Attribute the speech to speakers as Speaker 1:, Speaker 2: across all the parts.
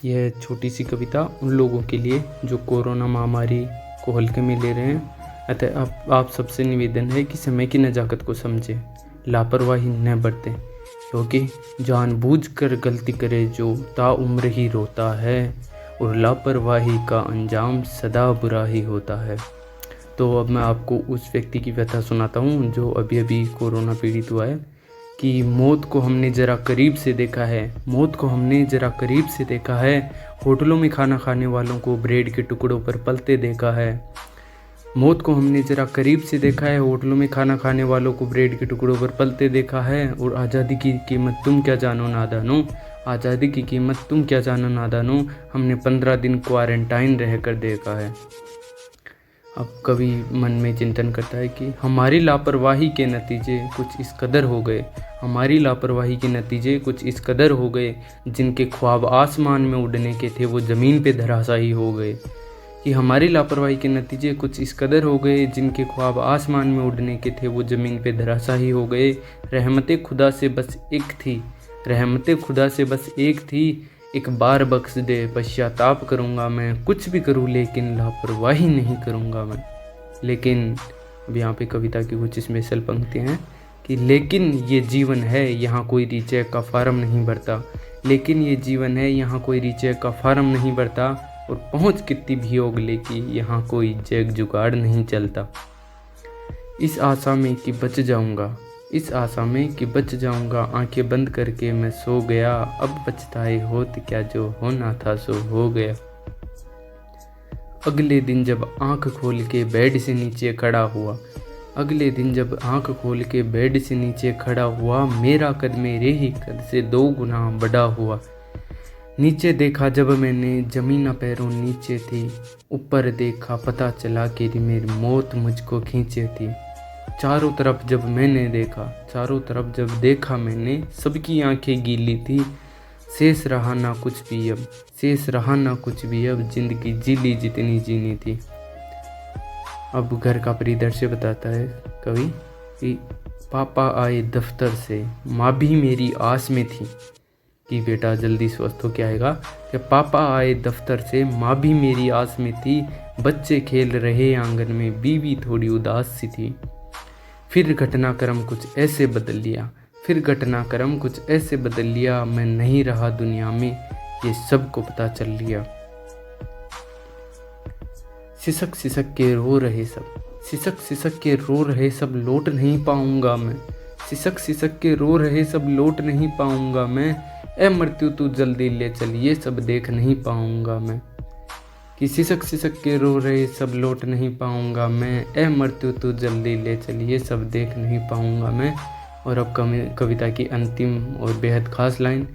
Speaker 1: यह छोटी सी कविता उन लोगों के लिए जो कोरोना महामारी को हल्के में ले रहे हैं। अतः आप सबसे निवेदन है कि समय की नज़ाकत को समझें, लापरवाही न बरतें, क्योंकि जानबूझकर गलती करे जो ताउम्र ही रोता है और लापरवाही का अंजाम सदा बुरा ही होता है। तो अब मैं आपको उस व्यक्ति की व्यथा सुनाता हूँ जो अभी अभी कोरोना पीड़ित हुआ है कि मौत को हमने ज़रा करीब से देखा है, मौत को हमने ज़रा करीब से देखा है, होटलों में खाना खाने वालों को ब्रेड के टुकड़ों पर पलते देखा है। मौत को हमने ज़रा करीब से देखा है, होटलों में खाना खाने वालों को ब्रेड के टुकड़ों पर पलते देखा है। और आज़ादी की कीमत तुम क्या जानो नादानो, आज़ादी की कीमत तुम क्या जानो नादानो, हमने 15 दिन क्वारंटाइन रह कर देखा है। अब कवि मन में चिंतन करता है कि हमारी लापरवाही के नतीजे कुछ इस कदर हो गए, हमारी लापरवाही के नतीजे कुछ इस कदर हो गए, जिनके ख्वाब आसमान में उड़ने के थे वो ज़मीन पे धराशायी हो गए। कि हमारी लापरवाही के नतीजे कुछ इस कदर हो गए, जिनके ख्वाब आसमान में उड़ने के थे वो ज़मीन पे धराशायी हो गए। रहमते खुदा से बस एक थी, रहमते खुदा से बस एक थी, एक बार बख्श दे पश्चाताप करूँगा मैं, कुछ भी करूँ लेकिन लापरवाही नहीं करूँगा मैं। लेकिन अब यहाँ पे कविता की कुछ स्पेशल पंक्तियाँ हैं कि लेकिन ये जीवन है, यहाँ कोई रीचेक का फार्म नहीं भरता, लेकिन ये जीवन है, यहाँ कोई रीचेक का फार्म नहीं भरता, और पहुँच कितनी भी ओगले की, यहाँ कोई जैग जुगाड़ नहीं चलता। इस आशा में कि बच जाऊँगा, इस आशा में कि बच जाऊंगा, आंखें बंद करके मैं सो गया, अब पछताए होत क्या, जो होना था सो हो गया। अगले दिन जब आंख खोल के बेड से नीचे खड़ा हुआ, अगले दिन जब आंख खोल के बेड से नीचे खड़ा हुआ, मेरा कद मेरे ही कद से 2 गुना बड़ा हुआ। नीचे देखा जब मैंने, ज़मीन पैरों नीचे थी, ऊपर देखा पता चला कि मेरी मौत मुझको खींचे थी। चारों तरफ जब मैंने देखा, चारों तरफ जब देखा मैंने, सबकी आंखें गीली थी, शेष रहा ना कुछ भी अब, शेष रहा ना कुछ भी अब, जिंदगी जीली जितनी जीनी थी। अब घर का परिदृश्य बताता है कवि कि पापा आए दफ्तर से, माँ भी मेरी आस में थी कि बेटा जल्दी स्वस्थ हो के आएगा। कि पापा आए दफ्तर से, माँ भी मेरी आस में थी, बच्चे खेल रहे आंगन में, बीवी थोड़ी उदास सी थी। फिर घटनाक्रम कुछ ऐसे बदल लिया, फिर घटनाक्रम कुछ ऐसे बदल लिया, मैं नहीं रहा दुनिया में, ये सबको पता चल लिया। सिसक सिसक के रो रहे सब, सिसक सिसक के रो रहे सब, लौट नहीं पाऊंगा मैं, सिसक सिसक के रो रहे सब, लौट नहीं पाऊंगा मैं, ए मृत्यु तू जल्दी ले चल, ये सब देख नहीं पाऊंगा मैं। कि सिसक सिसक के रो रहे सब, लौट नहीं पाऊंगा मैं, ए मृत्यु तू जल्दी ले चल, ये सब देख नहीं पाऊंगा मैं। और अब कविता की अंतिम और बेहद खास लाइन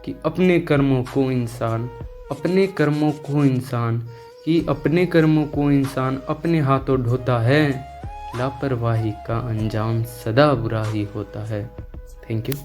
Speaker 1: कि अपने कर्मों को इंसान, अपने कर्मों को इंसान, कि अपने कर्मों को इंसान अपने हाथों ढोता है, लापरवाही का अंजाम सदा बुरा ही होता है। Thank you.